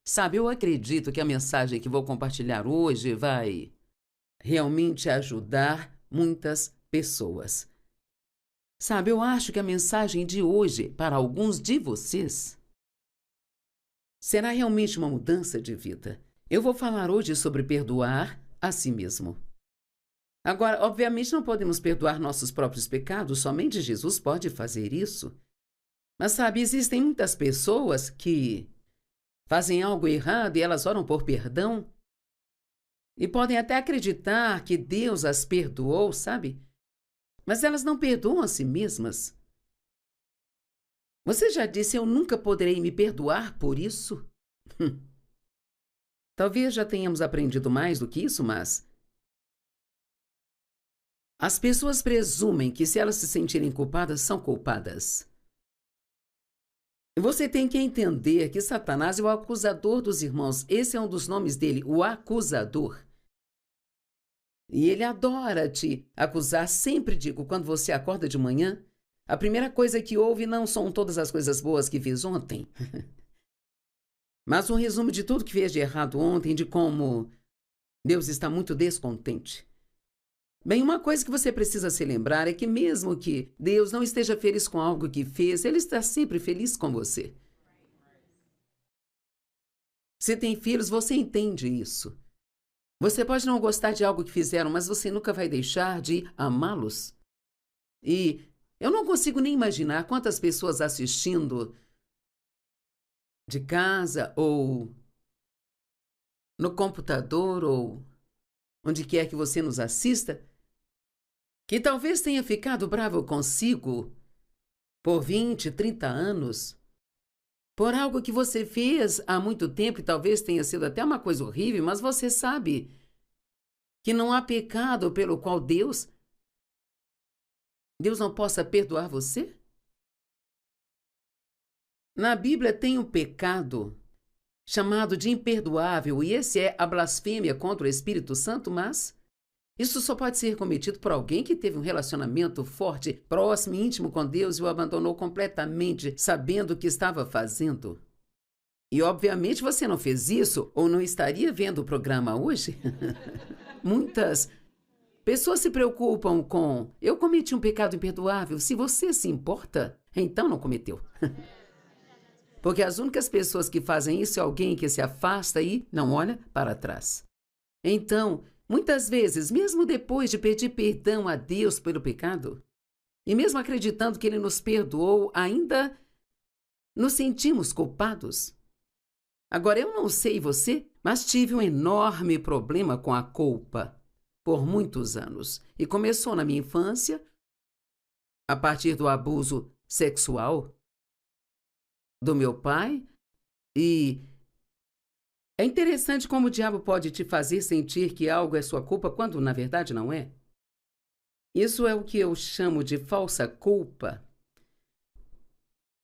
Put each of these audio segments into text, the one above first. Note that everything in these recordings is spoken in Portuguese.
Sabe, eu acredito que a mensagem que vou compartilhar hoje vai realmente ajudar muitas pessoas. Sabe, eu acho que a mensagem de hoje, para alguns de vocês, será realmente uma mudança de vida. Eu vou falar hoje sobre perdoar a si mesmo. Agora, obviamente, não podemos perdoar nossos próprios pecados, somente Jesus pode fazer isso. Mas sabe, existem muitas pessoas que fazem algo errado e elas oram por perdão e podem até acreditar que Deus as perdoou, sabe? Mas elas não perdoam a si mesmas. Você já disse: eu nunca poderei me perdoar por isso? Talvez já tenhamos aprendido mais do que isso, mas as pessoas presumem que se elas se sentirem culpadas, são culpadas. Você tem que entender que Satanás é o acusador dos irmãos. Esse é um dos nomes dele, o acusador. E ele adora te acusar. Sempre digo, quando você acorda de manhã, a primeira coisa que ouve não são todas as coisas boas que fiz ontem, mas um resumo de tudo que fez de errado ontem, de como Deus está muito descontente. Bem, uma coisa que você precisa se lembrar é que mesmo que Deus não esteja feliz com algo que fez, Ele está sempre feliz com você. Se tem filhos, você entende isso. Você pode não gostar de algo que fizeram, mas você nunca vai deixar de amá-los. E eu não consigo nem imaginar quantas pessoas assistindo de casa ou no computador ou onde quer que você nos assista, que talvez tenha ficado bravo consigo por 20, 30 anos, por algo que você fez há muito tempo e talvez tenha sido até uma coisa horrível, mas você sabe que não há pecado pelo qual Deus não possa perdoar você? Na Bíblia tem um pecado chamado de imperdoável, e esse é a blasfêmia contra o Espírito Santo, mas isso só pode ser cometido por alguém que teve um relacionamento forte, próximo e íntimo com Deus e o abandonou completamente, sabendo o que estava fazendo. E obviamente você não fez isso ou não estaria vendo o programa hoje. Muitas pessoas se preocupam com: eu cometi um pecado imperdoável. Se você se importa, então não cometeu. Porque as únicas pessoas que fazem isso é alguém que se afasta e não olha para trás. Então, muitas vezes, mesmo depois de pedir perdão a Deus pelo pecado, e mesmo acreditando que Ele nos perdoou, ainda nos sentimos culpados. Agora, eu não sei você, mas tive um enorme problema com a culpa por muitos anos. E começou na minha infância, a partir do abuso sexual do meu pai, e é interessante como o diabo pode te fazer sentir que algo é sua culpa quando na verdade não é. Isso é o que eu chamo de falsa culpa.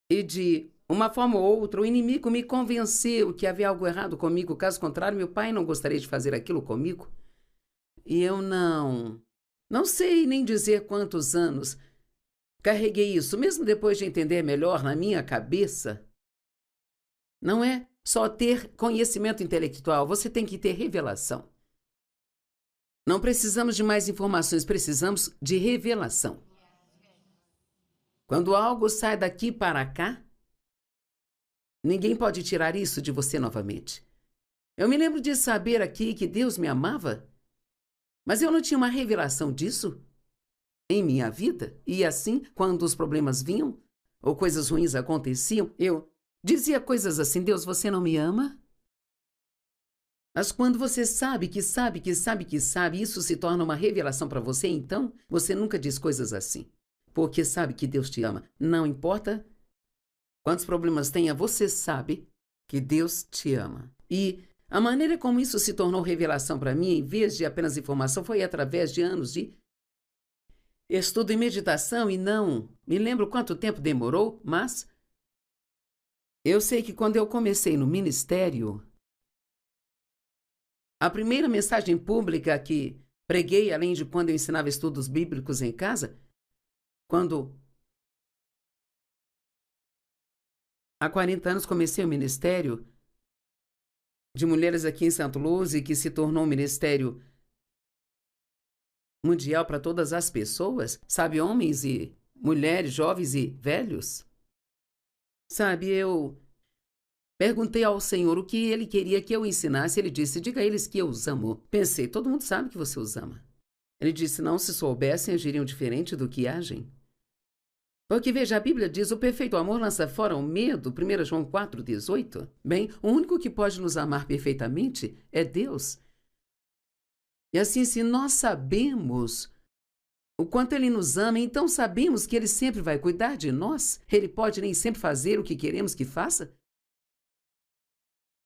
E de uma forma ou outra, o inimigo me convenceu que havia algo errado comigo, caso contrário, meu pai não gostaria de fazer aquilo comigo. E eu não sei nem dizer quantos anos carreguei isso, mesmo depois de entender melhor na minha cabeça. Não é só ter conhecimento intelectual, você tem que ter revelação. Não precisamos de mais informações, precisamos de revelação. Quando algo sai daqui para cá, ninguém pode tirar isso de você novamente. Eu me lembro de saber aqui que Deus me amava, mas eu não tinha uma revelação disso em minha vida. E assim, quando os problemas vinham, ou coisas ruins aconteciam, eu dizia coisas assim: Deus, você não me ama? Mas quando você sabe que sabe que sabe que sabe, isso se torna uma revelação para você, então você nunca diz coisas assim. Porque sabe que Deus te ama. Não importa quantos problemas tenha, você sabe que Deus te ama. E a maneira como isso se tornou revelação para mim, em vez de apenas informação, foi através de anos de estudo e meditação, e não me lembro quanto tempo demorou, mas eu sei que quando eu comecei no ministério, a primeira mensagem pública que preguei, além de quando eu ensinava estudos bíblicos em casa, quando há 40 anos comecei o ministério, de mulheres aqui em Santo Luz e que se tornou um ministério mundial para todas as pessoas, sabe, homens e mulheres, jovens e velhos. Sabe, eu perguntei ao Senhor o que Ele queria que eu ensinasse. Ele disse, diga a eles que eu os amo. Pensei, todo mundo sabe que você os ama. Ele disse, não, se soubessem, agiriam diferente do que agem. Porque, veja, a Bíblia diz, o perfeito amor lança fora o medo, 1 João 4,18. Bem, o único que pode nos amar perfeitamente é Deus. E assim, se nós sabemos o quanto Ele nos ama, então sabemos que Ele sempre vai cuidar de nós. Ele pode nem sempre fazer o que queremos que faça.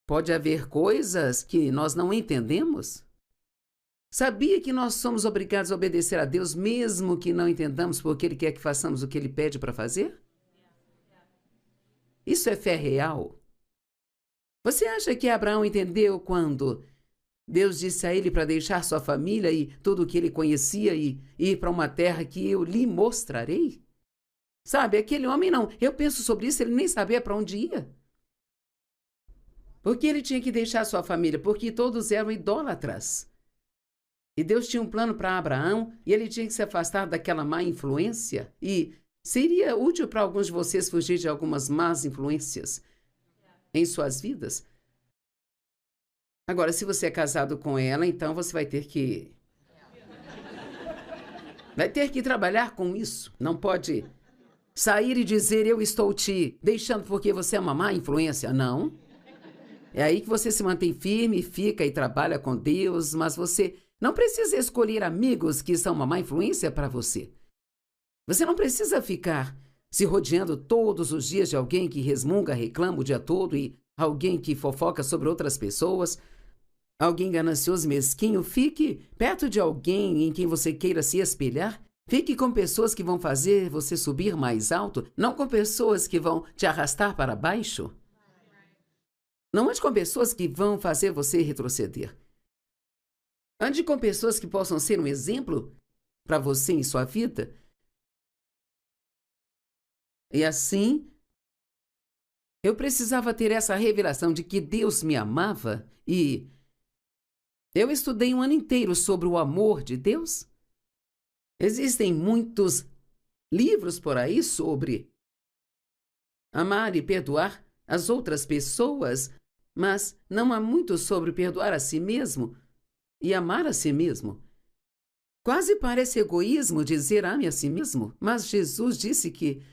Pode haver coisas que nós não entendemos. Sabia que nós somos obrigados a obedecer a Deus, mesmo que não entendamos porque Ele quer que façamos o que Ele pede para fazer? Isso é fé real. Você acha que Abraão entendeu quando Deus disse a ele para deixar sua família e tudo o que ele conhecia e ir para uma terra que eu lhe mostrarei? Sabe, aquele homem não. Eu penso sobre isso, ele nem sabia para onde ia. Porque ele tinha que deixar sua família? Porque todos eram idólatras. E Deus tinha um plano para Abraão e ele tinha que se afastar daquela má influência. E seria útil para alguns de vocês fugir de algumas más influências em suas vidas. Agora, se você é casado com ela, então você vai ter que trabalhar com isso. Não pode sair e dizer, eu estou te deixando porque você é uma má influência. Não. É aí que você se mantém firme, fica e trabalha com Deus, mas você não precisa escolher amigos que são uma má influência para você. Você não precisa ficar se rodeando todos os dias de alguém que resmunga, reclama o dia todo e alguém que fofoca sobre outras pessoas, alguém ganancioso, mesquinho. Fique perto de alguém em quem você queira se espelhar. Fique com pessoas que vão fazer você subir mais alto, não com pessoas que vão te arrastar para baixo. Não ande com pessoas que vão fazer você retroceder. Ande com pessoas que possam ser um exemplo para você em sua vida. E assim, eu precisava ter essa revelação de que Deus me amava e eu estudei um ano inteiro sobre o amor de Deus. Existem muitos livros por aí sobre amar e perdoar as outras pessoas, mas não há muito sobre perdoar a si mesmo e amar a si mesmo. Quase parece egoísmo dizer ame a si mesmo, mas Jesus disse que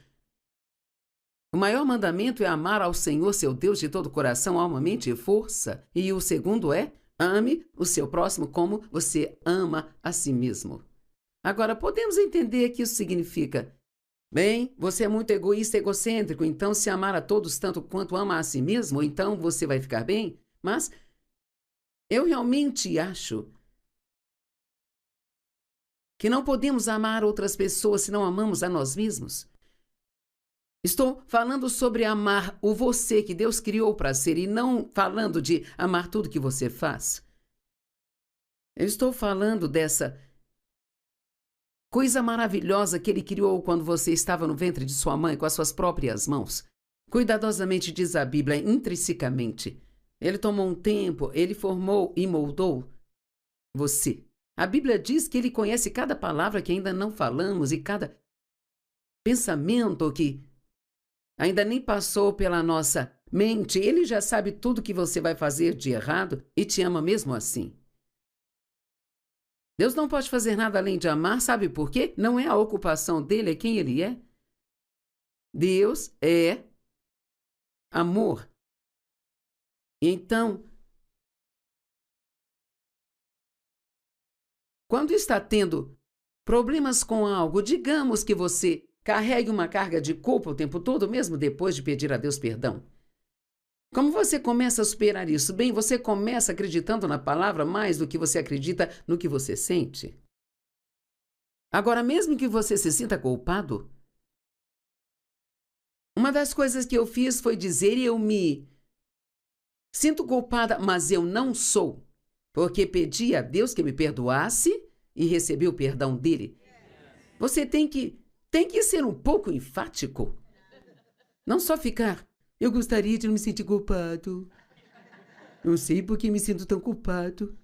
o maior mandamento é amar ao Senhor, seu Deus, de todo o coração, alma, mente e força. E o segundo é ame o seu próximo como você ama a si mesmo. Agora, podemos entender que isso significa, bem, você é muito egoísta e egocêntrico, então se amar a todos tanto quanto ama a si mesmo, então você vai ficar bem? Mas eu realmente acho que não podemos amar outras pessoas se não amamos a nós mesmos. Estou falando sobre amar o você que Deus criou para ser e não falando de amar tudo que você faz. Eu estou falando dessa coisa maravilhosa que Ele criou quando você estava no ventre de sua mãe com as suas próprias mãos. Cuidadosamente, diz a Bíblia, intrinsecamente. Ele tomou um tempo, Ele formou e moldou você. A Bíblia diz que Ele conhece cada palavra que ainda não falamos e cada pensamento que ainda nem passou pela nossa mente. Ele já sabe tudo que você vai fazer de errado e te ama mesmo assim. Deus não pode fazer nada além de amar, sabe por quê? Não é a ocupação dele, é quem ele é. Deus é amor. Então, quando está tendo problemas com algo, digamos que você carregue uma carga de culpa o tempo todo, mesmo depois de pedir a Deus perdão. Como você começa a superar isso? Bem, você começa acreditando na palavra mais do que você acredita no que você sente. Agora, mesmo que você se sinta culpado, uma das coisas que eu fiz foi dizer eu me sinto culpada, mas eu não sou, porque pedi a Deus que me perdoasse e recebi o perdão dele. Você tem que ser um pouco enfático. Não só ficar, eu gostaria de não me sentir culpado. Não sei por que me sinto tão culpado.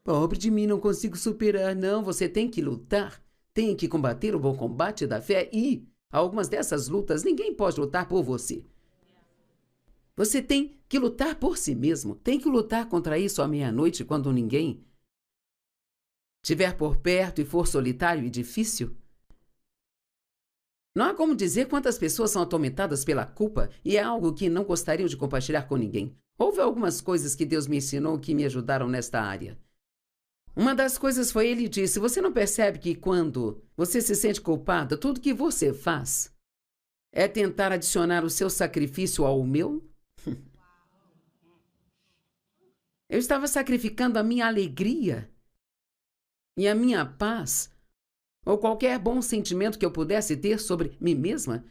Pobre de mim, não consigo superar. Não, você tem que lutar. Tem que combater o bom combate da fé e algumas dessas lutas ninguém pode lutar por você. Você tem que lutar por si mesmo. Tem que lutar contra isso à meia-noite quando ninguém estiver por perto e for solitário e difícil. Não há como dizer quantas pessoas são atormentadas pela culpa e é algo que não gostariam de compartilhar com ninguém. Houve algumas coisas que Deus me ensinou que me ajudaram nesta área. Uma das coisas foi, ele disse, você não percebe que quando você se sente culpada, tudo que você faz é tentar adicionar o seu sacrifício ao meu? Eu estava sacrificando a minha alegria e a minha paz, ou qualquer bom sentimento que eu pudesse ter sobre mim mesma.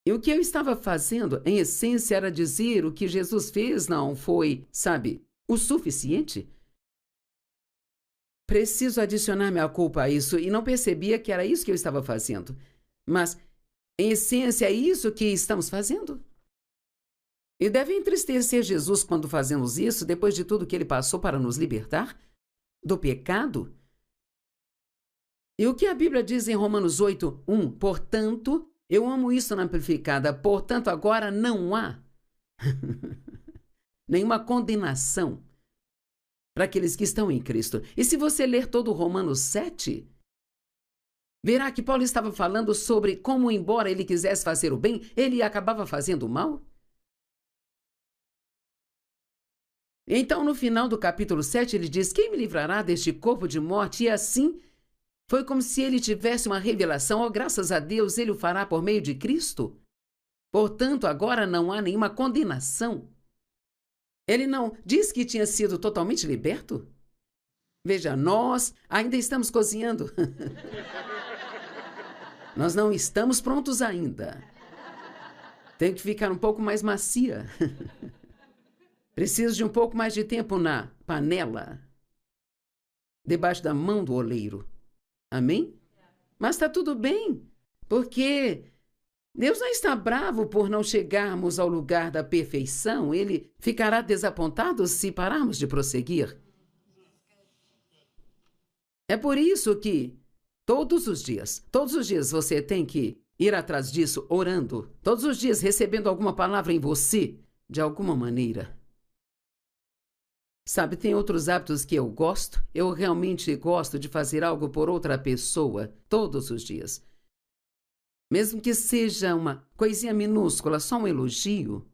E o que eu estava fazendo, em essência, era dizer o que Jesus fez não foi, sabe, o suficiente. Preciso adicionar minha culpa a isso e não percebia que era isso que eu estava fazendo. Mas, em essência, é isso que estamos fazendo. E deve entristecer Jesus quando fazemos isso, depois de tudo que ele passou para nos libertar do pecado. E o que a Bíblia diz em Romanos 8:1? Portanto, eu amo isso na amplificada, portanto, agora não há nenhuma condenação para aqueles que estão em Cristo. E se você ler todo Romanos 7, verá que Paulo estava falando sobre como, embora ele quisesse fazer o bem, ele acabava fazendo o mal. Então, no final do capítulo 7, ele diz, quem me livrará deste corpo de morte? E assim, foi como se ele tivesse uma revelação, graças a Deus, ele o fará por meio de Cristo. Portanto, agora não há nenhuma condenação. Ele não diz que tinha sido totalmente liberto? Veja, nós ainda estamos cozinhando. Nós não estamos prontos ainda. Tem que ficar um pouco mais macia. Preciso de um pouco mais de tempo na panela, debaixo da mão do oleiro. Amém? Mas está tudo bem, porque Deus não está bravo por não chegarmos ao lugar da perfeição. Ele ficará desapontado se pararmos de prosseguir. É por isso que todos os dias você tem que ir atrás disso orando. Todos os dias recebendo alguma palavra em você, de alguma maneira. Sabe, tem outros hábitos que eu gosto. Eu realmente gosto de fazer algo por outra pessoa todos os dias. Mesmo que seja uma coisinha minúscula, só um elogio.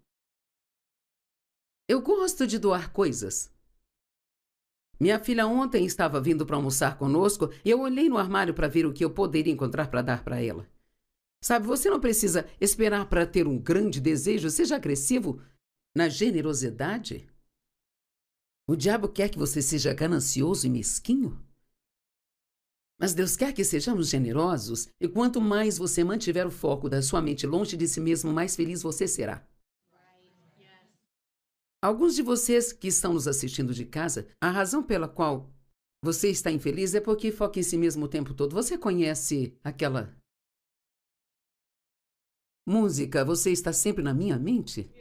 Eu gosto de doar coisas. Minha filha ontem estava vindo para almoçar conosco e eu olhei no armário para ver o que eu poderia encontrar para dar para ela. Sabe, você não precisa esperar para ter um grande desejo, seja agressivo na generosidade. O diabo quer que você seja ganancioso e mesquinho. Mas Deus quer que sejamos generosos, e quanto mais você mantiver o foco da sua mente longe de si mesmo, mais feliz você será. Alguns de vocês que estão nos assistindo de casa, a razão pela qual você está infeliz é porque foca em si mesmo o tempo todo. Você conhece aquela música, Você Está Sempre na Minha Mente?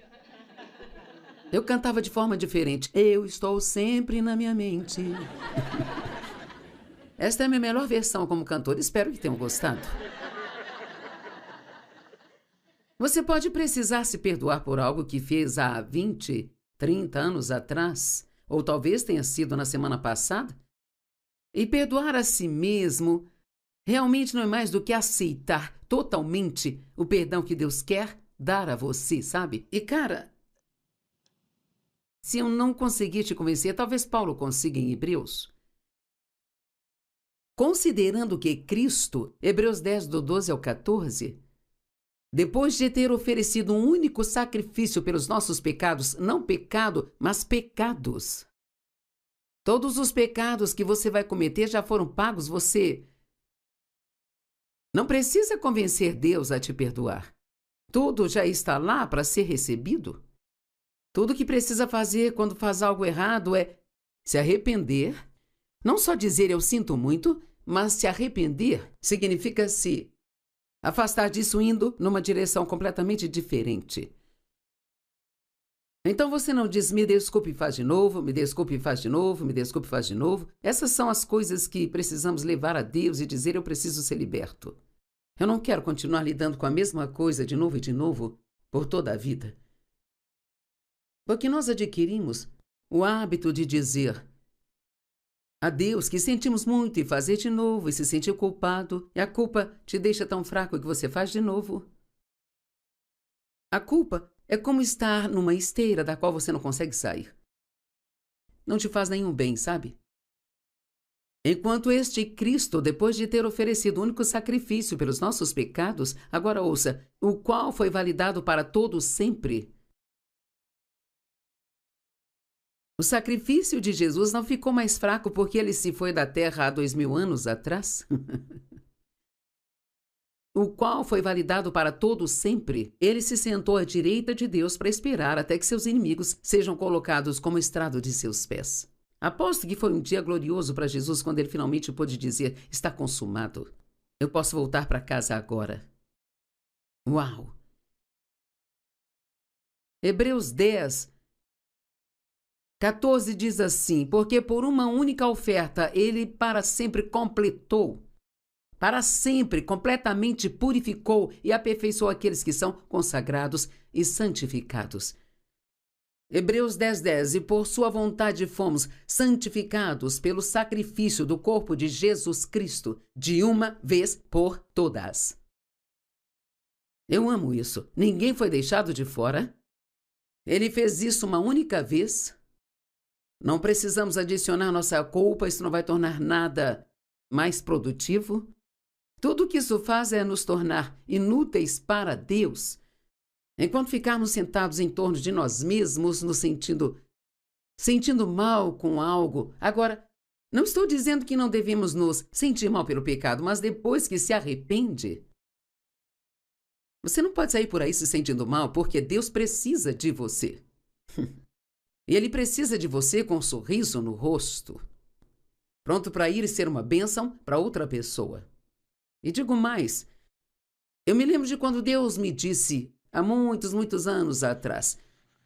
Eu cantava de forma diferente. Eu estou sempre na minha mente. Esta é a minha melhor versão como cantor. Espero que tenham gostado. Você pode precisar se perdoar por algo que fez há 20, 30 anos atrás, ou talvez tenha sido na semana passada. E perdoar a si mesmo realmente não é mais do que aceitar totalmente o perdão que Deus quer dar a você, sabe? E cara, se eu não conseguir te convencer, talvez Paulo consiga em Hebreus. Considerando que Cristo, Hebreus 10, do 12 ao 14, depois de ter oferecido um único sacrifício pelos nossos pecados, não pecado, mas pecados. Todos os pecados que você vai cometer já foram pagos, você não precisa convencer Deus a te perdoar. Tudo já está lá para ser recebido. Tudo que precisa fazer quando faz algo errado é se arrepender. Não só dizer eu sinto muito, mas se arrepender significa se afastar disso indo numa direção completamente diferente. Então você não diz, me desculpe e faz de novo, me desculpe e faz de novo, me desculpe e faz de novo. Essas são as coisas que precisamos levar a Deus e dizer, eu preciso ser liberto. Eu não quero continuar lidando com a mesma coisa de novo e de novo por toda a vida. Porque nós adquirimos o hábito de dizer a Deus que sentimos muito e fazer de novo e se sentir culpado, e a culpa te deixa tão fraco que você faz de novo. A culpa é como estar numa esteira da qual você não consegue sair. Não te faz nenhum bem, sabe? Enquanto este Cristo, depois de ter oferecido o único sacrifício pelos nossos pecados, agora ouça, o qual foi validado para todos sempre. O sacrifício de Jesus não ficou mais fraco porque ele se foi da terra há 2000 anos atrás? O qual foi validado para todos sempre. Ele se sentou à direita de Deus para esperar até que seus inimigos sejam colocados como estrado de seus pés. Aposto que foi um dia glorioso para Jesus quando ele finalmente pôde dizer, está consumado. Eu posso voltar para casa agora. Uau! Hebreus 10, 14 diz assim, porque por uma única oferta ele para sempre completou, para sempre completamente purificou e aperfeiçoou aqueles que são consagrados e santificados. Hebreus 10:10, e por sua vontade fomos santificados pelo sacrifício do corpo de Jesus Cristo, de uma vez por todas. Eu amo isso. Ninguém foi deixado de fora. Ele fez isso uma única vez. Não precisamos adicionar nossa culpa, isso não vai tornar nada mais produtivo. Tudo o que isso faz é nos tornar inúteis para Deus. Enquanto ficarmos sentados em torno de nós mesmos, nos sentindo mal com algo. Agora, não estou dizendo que não devemos nos sentir mal pelo pecado, mas depois que se arrepende, você não pode sair por aí se sentindo mal, porque Deus precisa de você. E Ele precisa de você com um sorriso no rosto, pronto para ir e ser uma bênção para outra pessoa. E digo mais, eu me lembro de quando Deus me disse, há muitos anos atrás,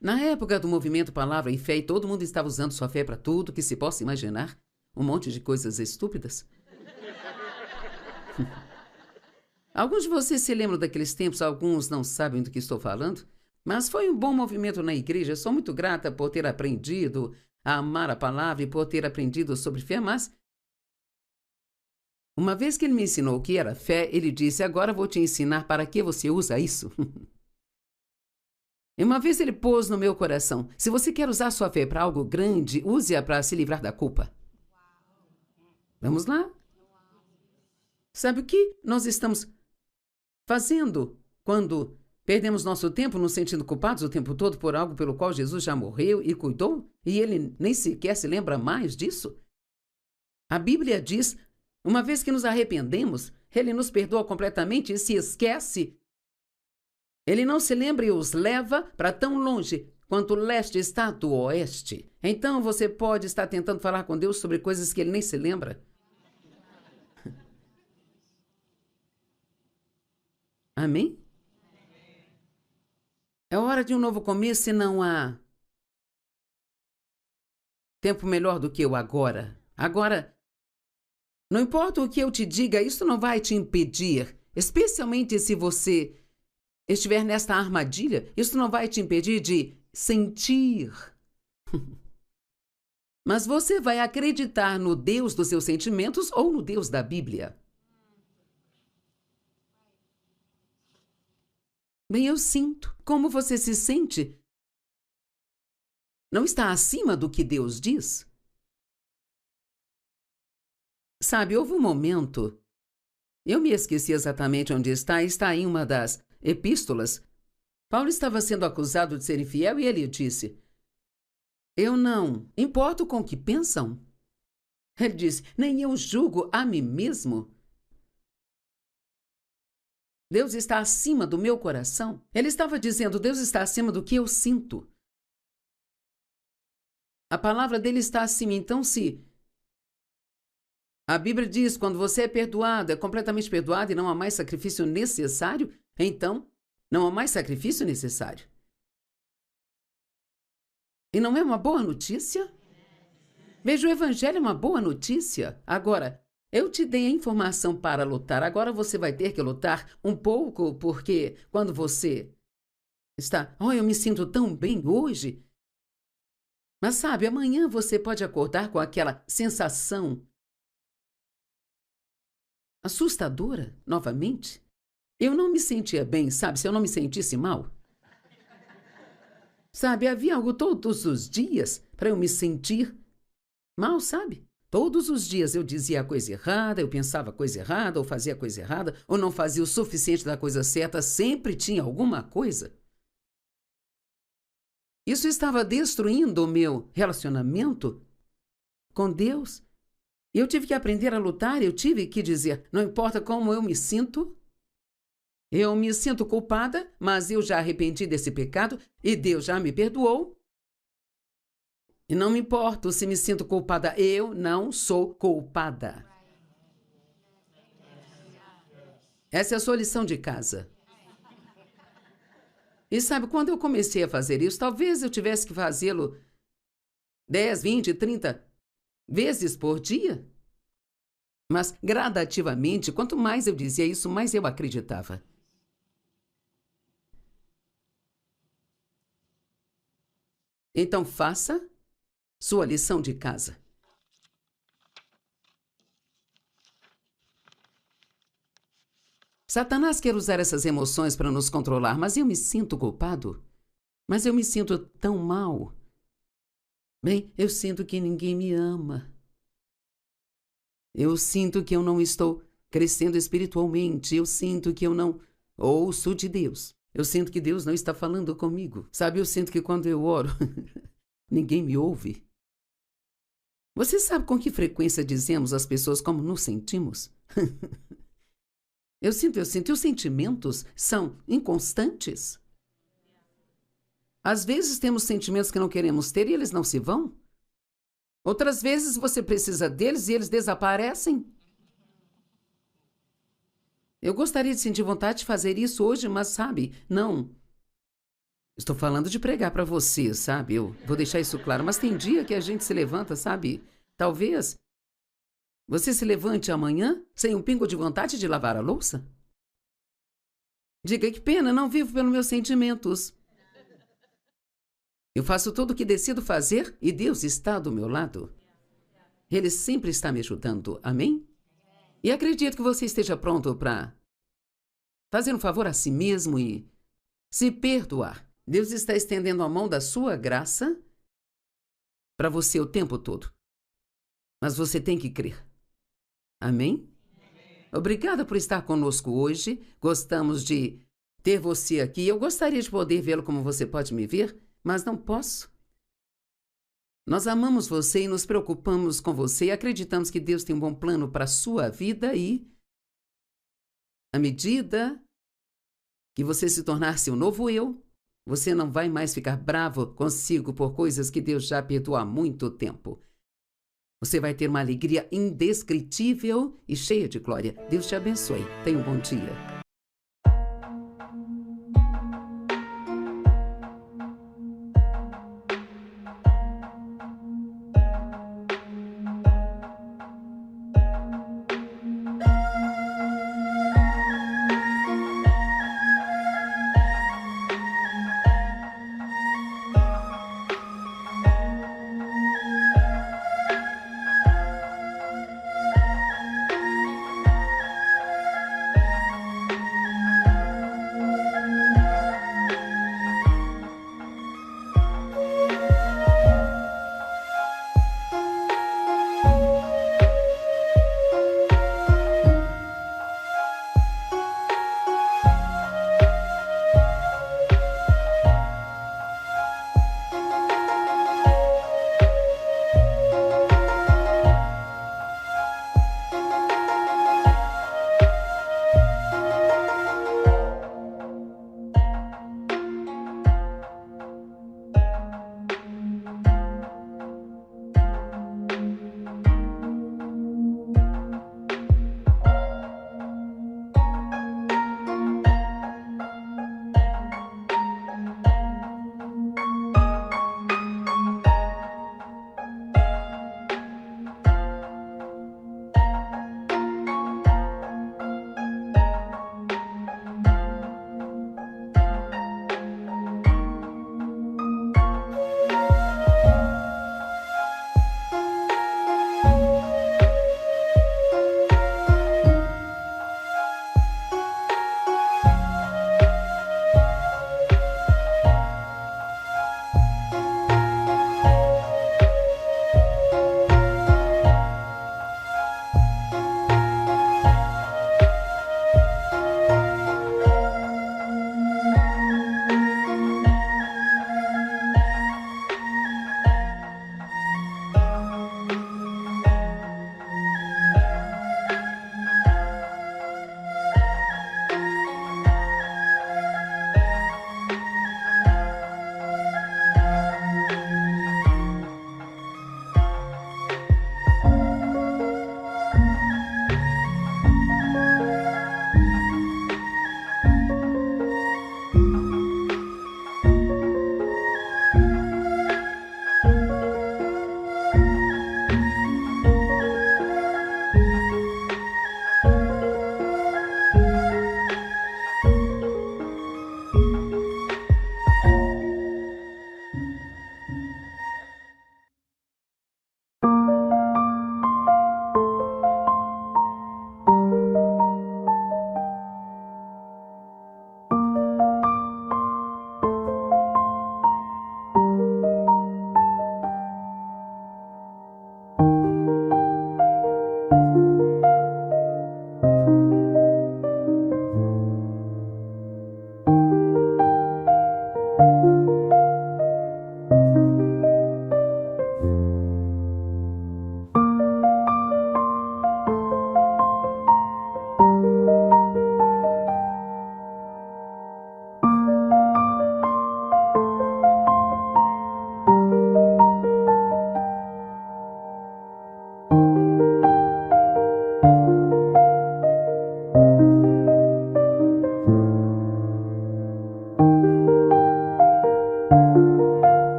na época do movimento Palavra e Fé, e todo mundo estava usando sua fé para tudo que se possa imaginar, um monte de coisas estúpidas. Alguns de vocês se lembram daqueles tempos, alguns não sabem do que estou falando, mas foi um bom movimento na igreja. Sou muito grata por ter aprendido a amar a palavra e por ter aprendido sobre fé, mas uma vez que ele me ensinou o que era fé, ele disse, agora vou te ensinar para que você usa isso. E uma vez ele pôs no meu coração, se você quer usar sua fé para algo grande, use-a para se livrar da culpa. Vamos lá? Sabe o que nós estamos fazendo quando perdemos nosso tempo nos sentindo culpados o tempo todo por algo pelo qual Jesus já morreu e cuidou? E ele nem sequer se lembra mais disso? A Bíblia diz, uma vez que nos arrependemos, ele nos perdoa completamente e se esquece. Ele não se lembra e os leva para tão longe quanto o leste está do oeste. Então você pode estar tentando falar com Deus sobre coisas que ele nem se lembra. Amém? É hora de um novo começo e não há tempo melhor do que o agora. Agora, não importa o que eu te diga, isso não vai te impedir, especialmente se você estiver nesta armadilha, isso não vai te impedir de sentir. Mas você vai acreditar no Deus dos seus sentimentos ou no Deus da Bíblia? Bem, eu sinto. Como você se sente? Não está acima do que Deus diz? Sabe, houve um momento, eu me esqueci exatamente onde está em uma das epístolas. Paulo estava sendo acusado de ser infiel e ele disse, eu não importo com o que pensam. Ele disse, nem eu julgo a mim mesmo. Deus está acima do meu coração. Ele estava dizendo, Deus está acima do que eu sinto. A palavra dele está acima, então se a Bíblia diz, quando você é perdoado, é completamente perdoado e não há mais sacrifício necessário, então não há mais sacrifício necessário. E não é uma boa notícia? Veja, o Evangelho é uma boa notícia. Agora, eu te dei a informação para lutar. Agora você vai ter que lutar um pouco, porque quando você está... Oh, eu me sinto tão bem hoje. Mas sabe, amanhã você pode acordar com aquela sensação assustadora novamente. Eu não me sentia bem, sabe? Se eu não me sentisse mal. Sabe, havia algo todos os dias para eu me sentir mal, sabe? Todos os dias eu dizia a coisa errada, eu pensava a coisa errada, ou fazia a coisa errada, ou não fazia o suficiente da coisa certa, sempre tinha alguma coisa. Isso estava destruindo o meu relacionamento com Deus. Eu tive que aprender a lutar, eu tive que dizer, não importa como eu me sinto culpada, mas eu já arrependi desse pecado e Deus já me perdoou. E não me importo se me sinto culpada, eu não sou culpada. Essa é a sua lição de casa. E sabe, quando eu comecei a fazer isso, talvez eu tivesse que fazê-lo 10, 20, 30 vezes por dia. Mas, gradativamente, quanto mais eu dizia isso, mais eu acreditava. Então, faça sua lição de casa. Satanás quer usar essas emoções para nos controlar, mas eu me sinto culpado. Mas eu me sinto tão mal. Bem, eu sinto que ninguém me ama. Eu sinto que eu não estou crescendo espiritualmente. Eu sinto que eu não ouço de Deus. Eu sinto que Deus não está falando comigo. Sabe, eu sinto que quando eu oro, ninguém me ouve. Você sabe com que frequência dizemos às pessoas como nos sentimos? Eu sinto. E os sentimentos são inconstantes. Às vezes temos sentimentos que não queremos ter e eles não se vão. Outras vezes você precisa deles e eles desaparecem. Eu gostaria de sentir vontade de fazer isso hoje, mas sabe, não. Estou falando de pregar para você, sabe? Eu vou deixar isso claro, mas tem dia que a gente se levanta, sabe? Talvez você se levante amanhã sem um pingo de vontade de lavar a louça? Diga, que pena, não vivo pelos meus sentimentos. Eu faço tudo o que decido fazer e Deus está do meu lado. Ele sempre está me ajudando, amém? E acredito que você esteja pronto para fazer um favor a si mesmo e se perdoar. Deus está estendendo a mão da sua graça para você o tempo todo. Mas você tem que crer. Amém? Obrigada por estar conosco hoje. Gostamos de ter você aqui. Eu gostaria de poder vê-lo como você pode me ver, mas não posso. Nós amamos você e nos preocupamos com você e acreditamos que Deus tem um bom plano para a sua vida e, à medida que você se tornar seu novo eu, você não vai mais ficar bravo consigo por coisas que Deus já perdoou há muito tempo. Você vai ter uma alegria indescritível e cheia de glória. Deus te abençoe. Tenha um bom dia.